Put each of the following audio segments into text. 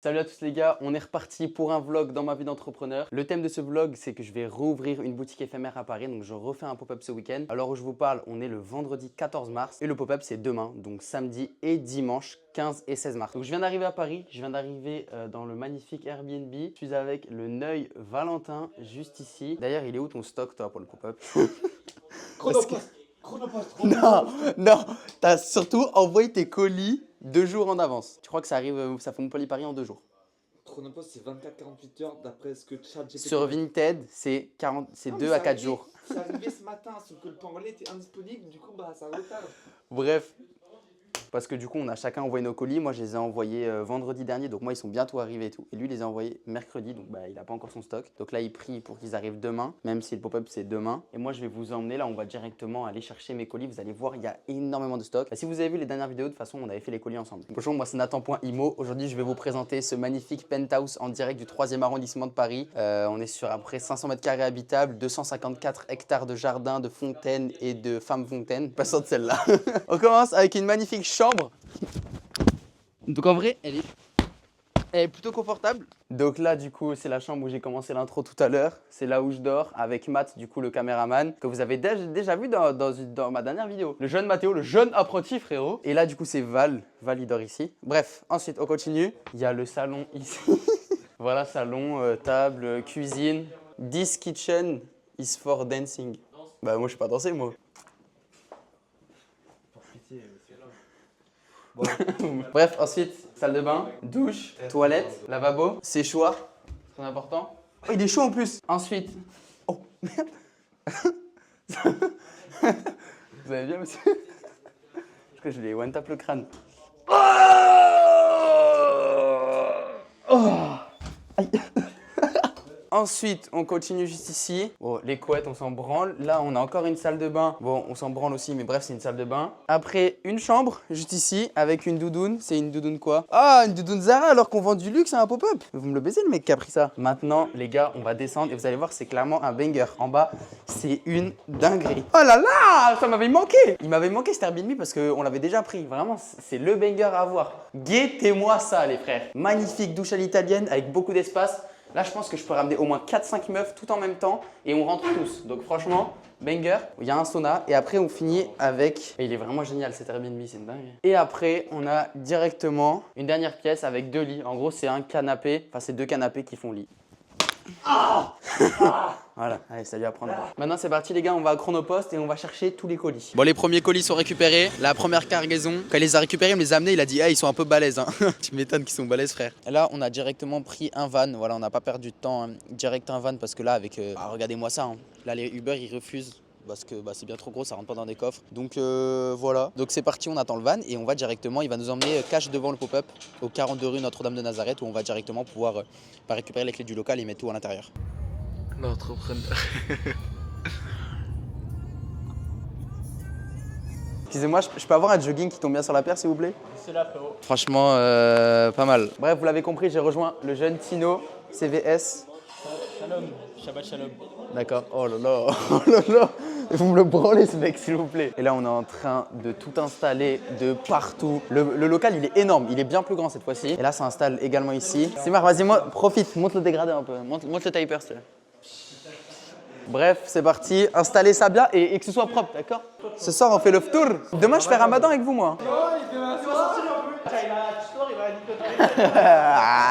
Salut à tous les gars, on est reparti pour un vlog dans ma vie d'entrepreneur. Le thème de ce vlog, c'est que je vais rouvrir une boutique éphémère à Paris, donc je refais un pop-up ce week-end. Alors où je vous parle, on est le vendredi 14 mars et le pop-up c'est demain, donc samedi et dimanche 15 et 16 mars. Donc je viens d'arriver à Paris, je viens d'arriver dans le magnifique Airbnb. Je suis avec le Neuil Valentin, juste ici. D'ailleurs, il est où ton stock toi pour le pop-up? Chronopost. Non, non, t'as surtout envoyé tes colis 2 jours en avance. Tu crois que ça arrive, ça fait Montpellier-Paris en 2 jours? Chronopost, c'est 24-48 heures d'après ce que ChatGPT. Sur Vinted, c'est 2 à 4 jours. C'est arrivé ce matin, sauf que le pangolin était indisponible, du coup, bah ça retarde. Bref, parce que du coup, on a chacun envoyé nos colis. Moi, je les ai envoyés vendredi dernier, donc moi, ils sont bientôt arrivés et tout. Et lui, il les a envoyés mercredi, donc bah, il n'a pas encore son stock. Donc là, il prie pour qu'ils arrivent demain, même si le pop-up, c'est demain. Et moi, je vais vous emmener là, on va directement aller chercher mes colis. Vous allez voir, il y a énormément de stock. Si vous avez vu les dernières vidéos, de toute façon, on avait fait les colis ensemble. Bonjour, moi, c'est Nathan.imo. Aujourd'hui, je vais vous présenter ce magnifique penthouse en direct du 3e arrondissement de Paris. On est sur à peu près 500 mètres carrés habitables, 254 hectares de jardins, de fontaines et de femmes fontaines. Passons de celle-là. On commence avec une magnifique chambre. Donc en vrai, elle est plutôt confortable. Donc là, du coup, c'est la chambre où j'ai commencé l'intro tout à l'heure. C'est là où je dors avec Matt, du coup, le caméraman, que vous avez déjà vu dans ma dernière vidéo. Le jeune Mathéo, le jeune apprenti, frérot. Et là, du coup, c'est Val. Val, il dort ici. Bref, ensuite, on continue. Il y a le salon ici. Voilà, salon, table, cuisine. This kitchen is for dancing. Bah, moi, je sais pas danser, moi. Bref, ensuite, salle de bain, douche, toilette, lavabo, séchoir, très important. Oh, il est chaud en plus. Ensuite, oh merde. Vous allez bien, monsieur? Je crois que je lui ai one tap le crâne. Oh aïe. Ensuite, on continue juste ici. Bon, les couettes, on s'en branle. Là, on a encore une salle de bain. Bon, on s'en branle aussi, mais bref, c'est une salle de bain. Après, une chambre, juste ici, avec une doudoune. C'est une doudoune quoi? Ah, une doudoune Zara, alors qu'on vend du luxe à un pop-up. Vous me le baisez, le mec qui a pris ça. Maintenant, les gars, on va descendre et vous allez voir, c'est clairement un banger. En bas, c'est une dinguerie. Oh là là, ça m'avait manqué. Il m'avait manqué cet Airbnb parce qu'on l'avait déjà pris. Vraiment, c'est le banger à avoir. Guettez-moi ça, les frères. Magnifique douche à l'italienne avec beaucoup d'espace. Là, je pense que je peux ramener au moins 4-5 meufs tout en même temps et on rentre tous. Donc franchement, banger. Il y a un sauna et après, on finit avec… Et il est vraiment génial cet Airbnb, c'est une dingue. Et après, on a directement une dernière pièce avec 2 lits. En gros, c'est un canapé, enfin c'est 2 canapés qui font lit. Voilà, allez, salut à prendre. Maintenant c'est parti les gars, on va à Chronopost et on va chercher tous les colis. Bon, les premiers colis sont récupérés. La première cargaison, quand il les a récupérés, il me les a amenés, il a dit, ah, ils sont un peu balèzes. Hein. Tu m'étonnes qu'ils sont balèzes, frère. Et là, on a directement pris un van. Voilà, on n'a pas perdu de temps. Hein. Direct un van parce que là, avec. Regardez-moi ça. Hein. Là, les Uber, ils refusent. Parce que c'est bien trop gros, ça rentre pas dans des coffres. Donc voilà. Donc c'est parti, on attend le van et on va directement, il va nous emmener cash devant le pop-up au 42 rue Notre-Dame de Nazareth où on va directement pouvoir récupérer les clés du local et mettre tout à l'intérieur. L'entrepreneur. Excusez-moi, je peux avoir un jogging qui tombe bien sur la paire s'il vous plaît? C'est là, frérot. Franchement, pas mal. Bref, vous l'avez compris, j'ai rejoint le jeune Tino, CVS. Shalom, Shabbat Shalom. D'accord. Oh là là, oh là là. Vous me le branlez ce mec s'il vous plaît. Et là on est en train de tout installer de partout. Le local il est énorme, il est bien plus grand cette fois-ci. Et là ça installe également ici. C'est marrant, vas-y moi, profite, monte le dégradé un peu. Monte le typer s'il te plaît. Bref, c'est parti, installez ça bien et que ce soit propre, d'accord? Ce soir on fait le tour. Demain je fais Ramadan avec vous moi.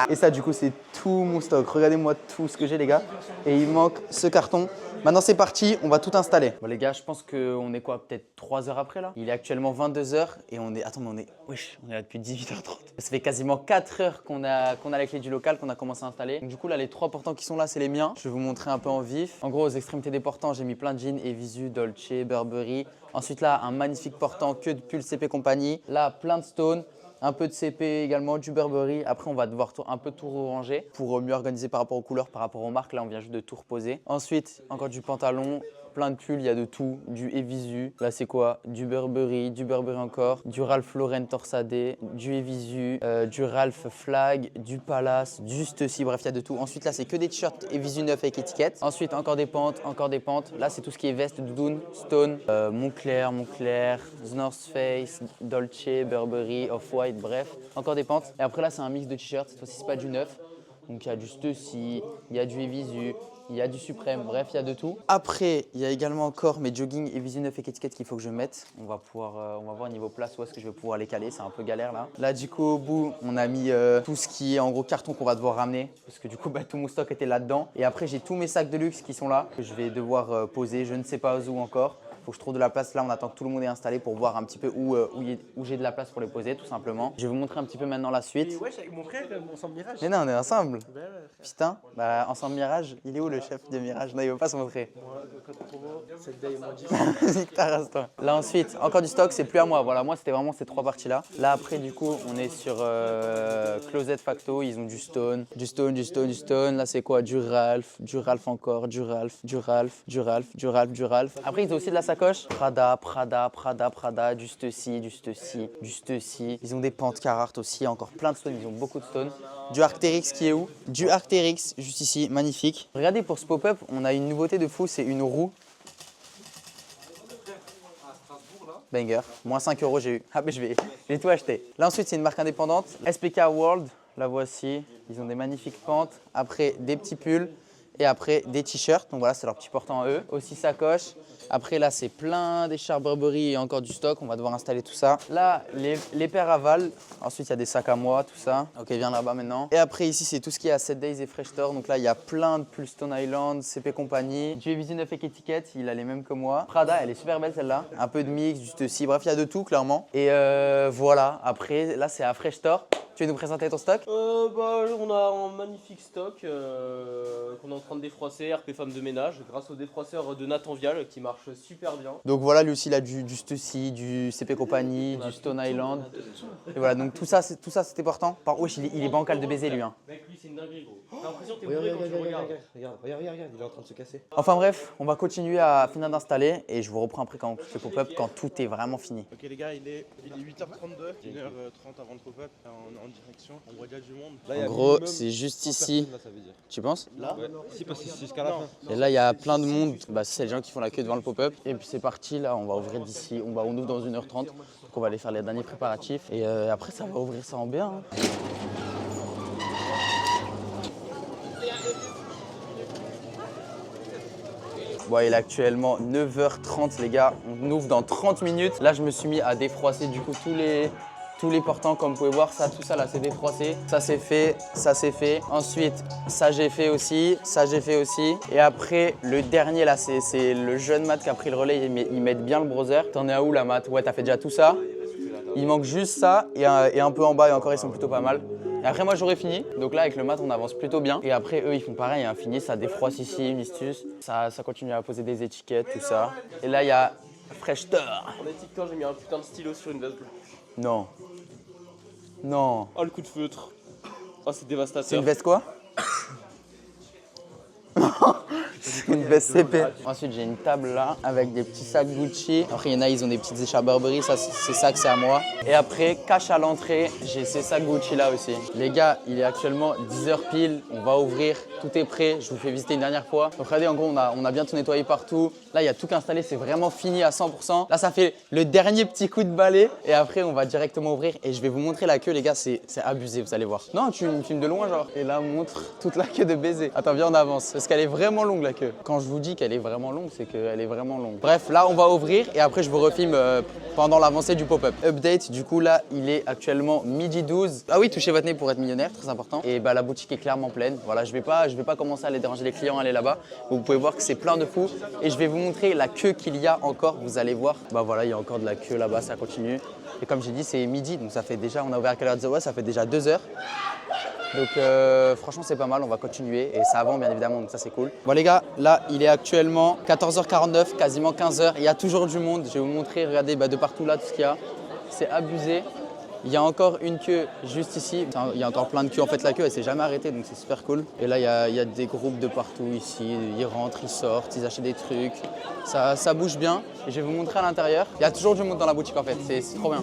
Et ça du coup c'est tout mon stock. Regardez-moi tout ce que j'ai les gars. Et il manque ce carton. Maintenant c'est parti, on va tout installer. Bon les gars, je pense qu'on est quoi, peut-être 3 heures après là? Il est actuellement 22 h et on est… Attends mais on est… Wesh, on est là depuis 18h30. Ça fait quasiment 4 heures qu'on a la clé du local, qu'on a commencé à installer. Donc, du coup là les 3 portants qui sont là c'est les miens. Je vais vous montrer un peu en vif. En gros aux extrémités des portants j'ai mis plein de jeans et Visu, Dolce, Burberry. Ensuite là un magnifique portant que de pull CP compagnie. Là plein de stones. Un peu de CP également, du Burberry. Après, on va devoir un peu tout ranger pour mieux organiser par rapport aux couleurs, par rapport aux marques. Là, on vient juste de tout reposer. Ensuite, encore du pantalon, plein de pulls, il y a de tout, du Evisu. Là c'est quoi? Du Burberry encore, du Ralph Lauren Torsadé, du Evisu, du Ralph Flag, du Palace, du Stussy, bref il y a de tout. Ensuite là c'est que des t-shirts Evisu neufs avec étiquette. Ensuite encore des pentes. Là c'est tout ce qui est veste, doudoune, Stone, Moncler, North Face, Dolce, Burberry, Off-White, bref, encore des pentes. Et après là c'est un mix de t-shirts, cette fois-ci c'est pas du neuf. Donc il y a du Stussy, il y a du Evisu, il y a du Suprême, bref, il y a de tout. Après, il y a également encore mes jogging Evisu 9 avec étiquette qu'il faut que je mette. On va voir niveau place où est-ce que je vais pouvoir les caler, c'est un peu galère là. Là du coup au bout, on a mis tout ce qui est en gros carton qu'on va devoir ramener parce que du coup tout mon stock était là-dedans. Et après j'ai tous mes sacs de luxe qui sont là que je vais devoir poser, je ne sais pas où encore. Faut que je trouve de la place là, on attend que tout le monde est installé pour voir un petit peu où j'ai de la place pour les poser tout simplement. Je vais vous montrer un petit peu maintenant la suite. Et ouais, avec mon frère, ensemble Mirage. Mais non, on est ensemble. Ben ouais. Putain, bah ensemble Mirage, il est où le chef de Mirage? Non, il veut pas se montrer. Moi, le code promo, c'est day moins 10. Nique ta race, toi. Là ensuite, encore du stock, c'est plus à moi. Voilà, moi c'était vraiment ces trois parties là. Là après du coup, on est sur Closet Facto, ils ont du Stone. Là c'est quoi? Du Ralph encore, du Ralph. Après ils ont aussi de la sacoche. Prada, du Stussy. Ils ont des pentes Carhartt aussi, encore plein de Stone, ils ont beaucoup de Stone. Du Arc'teryx qui est où? Du Arc'teryx, juste ici, magnifique. Regardez pour ce pop-up, on a une nouveauté de fou, c'est une roue. Banger, moins 5 € j'ai eu. Ah mais j'ai tout acheté. Là ensuite c'est une marque indépendante, SPK World, la voici. Ils ont des magnifiques pentes. Après des petits pulls et après des t-shirts. Donc voilà, c'est leur petit portant à eux. Aussi sacoche. Après là c'est plein d'écharpes Burberry et encore du stock, on va devoir installer tout ça. Là les paires aval, ensuite il y a des sacs à moi, tout ça. Ok, viens là-bas maintenant. Et après ici c'est tout ce qui est à 7 Days et Fresh Store. Donc là il y a plein de pulls Stone Island, CP Company. Du Evisu 9 avec étiquette, il a les mêmes que moi. Prada, elle est super belle celle-là. Un peu de mix, du Stussy, bref il y a de tout clairement. Et voilà, après là c'est à Fresh Store. Tu veux nous présenter ton stock? On a un magnifique stock qu'on est en train de défroisser, RP Femmes de ménage, grâce au défroisseur de Nathan Vial qui marche super bien. Donc voilà, lui aussi il a du Stussy, du CP Company, du Stone Island. Et voilà, donc tout ça c'était important. Par wesh, il est bancal de baiser lui. Hein. Mec, lui c'est une dinguerie gros. T'as l'impression que t'es bourré quand tu le regardes. Regarde, il est en train de se casser. Enfin bref, on va continuer à finir d'installer et je vous reprends après quand je fais pop-up, quand tout est vraiment fini. Ok les gars, il est 8h32, 1h30 avant le pop-up, on est en direction, on voit déjà du monde. Là, il y En a gros, minimum c'est juste 100 ici. personnes, là, ça veut dire. Tu penses? Là Si, parce que c'est jusqu'à la fin. Et là, il y a plein de monde. Bah, c'est les gens qui font la queue devant le pop-up. Et puis c'est parti, là, on va ouvrir d'ici. On ouvre dans 1h30. Donc on va aller faire les derniers préparatifs. Et après, ça va ouvrir ça en bien. Hein. Bon, il est actuellement 9h30 les gars, on ouvre dans 30 minutes. Là je me suis mis à défroisser du coup tous les portants comme vous pouvez voir, ça, tout ça là c'est défroissé. Ça c'est fait, ça c'est fait. Ensuite ça j'ai fait aussi, ça j'ai fait aussi. Et après le dernier là c'est le jeune Matt qui a pris le relais, ils mettent bien le browser. T'en es à où là Matt? Ouais t'as fait déjà tout ça. Il manque juste ça et un peu en bas et encore ils sont plutôt pas mal. Et après moi j'aurais fini, donc là avec le mat on avance plutôt bien. Et après eux ils font pareil, hein, fini, ça défroisse ici, Mistus. Ça continue à poser des étiquettes, tout ça. Et là il y a Fresh Store. En étiquetant, j'ai mis un putain de stylo sur une veste bleue. Non. Non. Oh le coup de feutre. Oh c'est dévastateur. C'est une veste quoi? Une veste CP. Ensuite j'ai une table là avec des petits sacs Gucci. Après il y en a ils ont des petites écharpes Burberry, ça ces sacs c'est à moi. Et après cash à l'entrée, j'ai ces sacs Gucci là aussi. Les gars, il est actuellement 10h pile, on va ouvrir, tout est prêt, je vous fais visiter une dernière fois. Donc regardez en gros on a bien tout nettoyé partout. Là il y a tout installé, c'est vraiment fini à 100%. Là ça fait le dernier petit coup de balai et après on va directement ouvrir et je vais vous montrer la queue les gars, c'est abusé, vous allez voir. Non, tu me filmes de loin genre. Et là montre toute la queue de baiser. Attends, viens on avance parce qu'elle est vraiment longue la queue. Quand je vous dis qu'elle est vraiment longue, c'est qu'elle est vraiment longue. Bref, là on va ouvrir et après je vous refilme pendant l'avancée du pop-up. Update, du coup là il est actuellement midi 12. Ah oui, touchez votre nez pour être millionnaire, très important. Et bah la boutique est clairement pleine. Voilà, je vais pas commencer à aller déranger les clients, aller là-bas. Vous pouvez voir que c'est plein de fous. Et je vais vous montrer la queue qu'il y a encore, vous allez voir. Bah voilà, il y a encore de la queue là-bas, ça continue. Et comme j'ai dit, c'est midi, donc ça fait déjà, on a ouvert à quelle heure? Ouais, ça fait déjà 2 heures. Donc franchement c'est pas mal, on va continuer et ça avance bien évidemment, donc ça c'est cool. Bon les gars, là il est actuellement 14h49, quasiment 15h, il y a toujours du monde, je vais vous montrer, regardez de partout là tout ce qu'il y a, c'est abusé. Il y a encore une queue juste ici. Il y a encore plein de queues. En fait, la queue, elle s'est jamais arrêtée, donc c'est super cool. Et là, il y a des groupes de partout ici. Ils rentrent, ils sortent, ils achètent des trucs. Ça bouge bien. Et je vais vous montrer à l'intérieur. Il y a toujours du monde dans la boutique, en fait. C'est trop bien.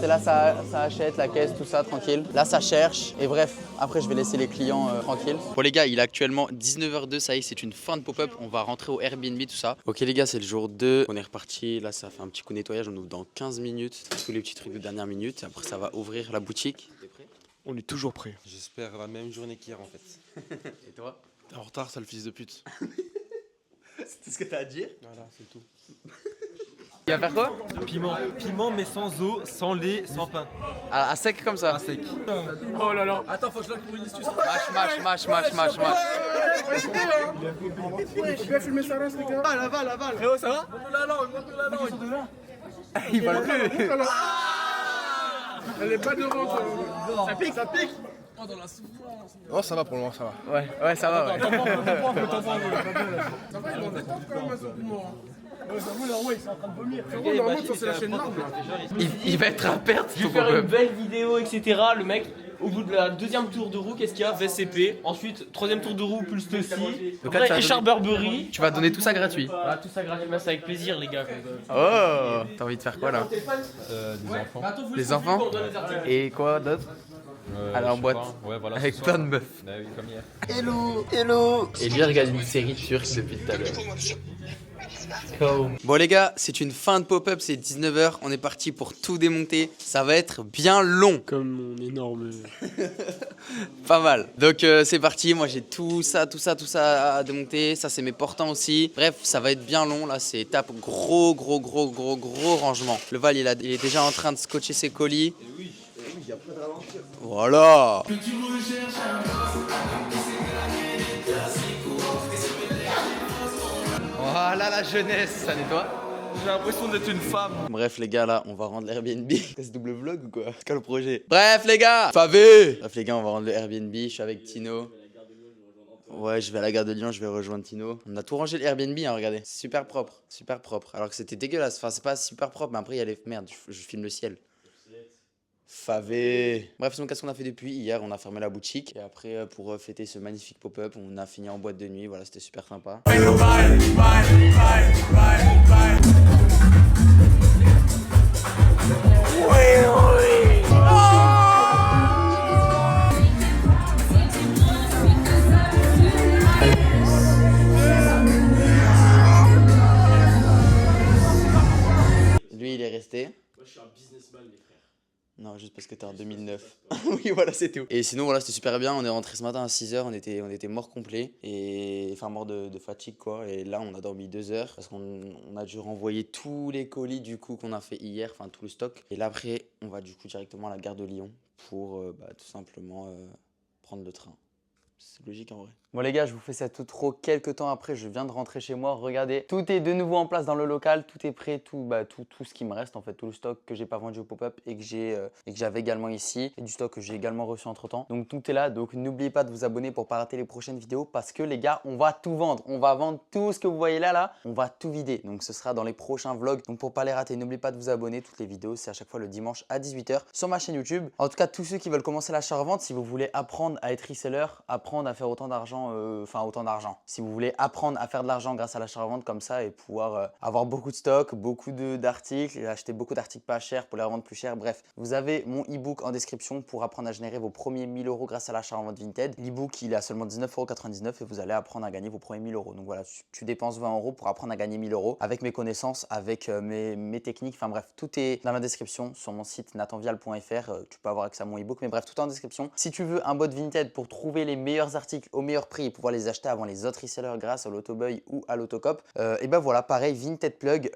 C'est là, ça achète la caisse, tout ça, tranquille. Là, ça cherche. Et bref, après, je vais laisser les clients tranquilles. Bon, les gars, il est actuellement 19h02. Ça y est, c'est une fin de pop-up. On va rentrer au Airbnb, tout ça. Ok, les gars, c'est le jour 2. On est reparti. Là, ça fait un petit coup de nettoyage. On ouvre dans 15 minutes. Tous les petits trucs de dernière minute. Après, ça va ouvrir la boutique. T'es prêt? On est toujours prêt. J'espère la même journée qu'hier en fait. Et toi? T'es en retard, sale fils de pute. C'est tout ce que t'as à dire? Voilà, c'est tout. Tu vas faire quoi? Piment mais sans eau, sans lait, sans pain. À sec comme ça? À sec. Oh là là. Attends, faut que je la pour une astuce. Mâche. Bien filmer ça reste les gars. Aval. Frérot, ça va? Montre la langue. Il va le plus. Elle est pas devant. Ça pique. Oh, ça va pour le moment, ça va. Ouais, ça va, ouais. Ça va, ils vont détendre quand même à ce moment. J'avoue, là, ouais, ils sont en train de vomir. Frérot, normalement, ça c'est la chaîne large. Il va être à perte. Je vais faire une belle vidéo, etc. Le mec, au bout de la deuxième tour de roue, qu'est-ce qu'il y a? VCP. Ensuite, troisième tour de roue, plus le ci. Donc là, tu Après, vas Echar Burberry. Tu vas donner tout ça gratuit. Voilà, tout ça gratuit. C'est avec plaisir, les gars. Oh, t'as envie de faire quoi là? Des enfants. Les enfants? Et quoi d'autre? Alors boîte. Ouais, voilà. Avec plein de meufs. Bah oui, comme hier. Hello. Et lui regarde une série turque depuis tout à l'heure. Bon les gars, c'est une fin de pop-up, c'est 19h, on est parti pour tout démonter. Ça va être bien long. Comme mon énorme. Pas mal. Donc c'est parti, moi j'ai tout ça à démonter. Ça c'est mes portants aussi. Bref, ça va être bien long. Là c'est étape gros rangement. Le Val il est déjà en train de scotcher ses colis. Voilà. Voilà la jeunesse, ça nettoie. J'ai l'impression d'être une femme. Bref les gars, là on va rendre l'Airbnb. C'est double vlog ou quoi? C'est quoi le projet? Bref les gars, Favé. Bref les gars, on va rendre le Airbnb. Je suis avec Tino. Ouais, je vais à la gare de Lyon, je vais rejoindre Tino. On a tout rangé le Airbnb, hein, regardez. Super propre. Alors que c'était dégueulasse. Enfin, c'est pas super propre, mais après il y a les... Merde, je filme le ciel. Favé. Bref, donc qu'est-ce qu'on a fait depuis hier? On a fermé la boutique et après pour fêter ce magnifique pop-up, on a fini en boîte de nuit. Voilà, c'était super sympa. Lui, il est resté. Moi, je suis un businessman, les frères. Non, juste parce que t'es en 2009. Oui, voilà, c'est tout. Et sinon, voilà, c'était super bien. On est rentré ce matin à 6h. On était mort complet. Enfin, mort de fatigue, quoi. Et là, on a dormi 2 heures parce qu'on a dû renvoyer tous les colis, du coup, qu'on a fait hier. Enfin, tout le stock. Et là, après, on va du coup directement à la gare de Lyon pour tout simplement prendre le train. C'est logique en vrai. Bon les gars, je vous fais ça tout trop. Quelques temps après, je viens de rentrer chez moi. Regardez, tout est de nouveau en place dans le local. Tout est prêt, tout ce qui me reste en fait. Tout le stock que j'ai pas vendu au pop-up et que j'avais également ici. Et du stock que j'ai également reçu entre temps. Donc tout est là. Donc n'oubliez pas de vous abonner pour pas rater les prochaines vidéos. Parce que les gars, on va tout vendre. On va vendre tout ce que vous voyez là. On va tout vider. Donc ce sera dans les prochains vlogs. Donc pour pas les rater, n'oubliez pas de vous abonner. Toutes les vidéos, c'est à chaque fois le dimanche à 18h sur ma chaîne YouTube. En tout cas, tous ceux qui veulent commencer l'achat-revente, si vous voulez apprendre à être reseller, apprendre à faire autant d'argent, si vous voulez apprendre à faire de l'argent grâce à l'achat-revente comme ça et pouvoir avoir beaucoup de stock, beaucoup d'articles et acheter beaucoup d'articles pas chers pour les revendre plus cher. Bref, vous avez mon e-book en description pour apprendre à générer vos premiers 1000 € grâce à l'achat-revente Vinted. L'e-book, il est à seulement 19,99 € et vous allez apprendre à gagner vos premiers 1000 €. Donc voilà, tu dépenses 20 € pour apprendre à gagner 1000 € avec mes connaissances, avec mes techniques. Enfin bref, tout est dans la description sur mon site nathanvial.fr. Tu peux avoir accès à mon e-book, mais bref, tout est en description. Si tu veux un bot Vinted pour trouver les meilleurs articles au meilleur prix et pouvoir les acheter avant les autres resellers grâce à l'Autobuy ou à l'Autocop, et ben voilà, pareil, Vinted Plug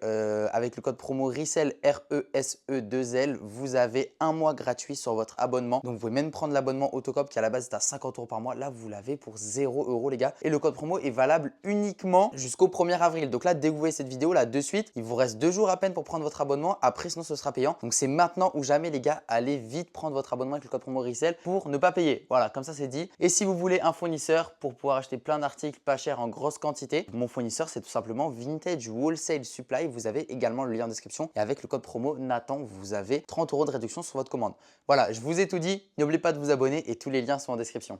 avec le code promo RESELL RESE2L, vous avez 1 mois gratuit sur votre abonnement. Donc vous pouvez même prendre l'abonnement Autocop qui à la base est à 50 € par mois. Là, vous l'avez pour 0 € les gars. Et le code promo est valable uniquement jusqu'au 1er avril. Donc là, dès que vous voyez cette vidéo là de suite, il vous reste 2 jours à peine pour prendre votre abonnement. Après, sinon, ce sera payant. Donc c'est maintenant ou jamais les gars. Allez vite prendre votre abonnement avec le code promo RESELL pour ne pas payer. Voilà, comme ça c'est dit. Et si vous voulez voulez un fournisseur pour pouvoir acheter plein d'articles pas chers en grosse quantité, mon fournisseur c'est tout simplement Vintage Wholesale Supply. Vous avez également le lien en description et avec le code promo Nathan, vous avez 30 € de réduction sur votre commande. Voilà, je vous ai tout dit. N'oubliez pas de vous abonner et tous les liens sont en description.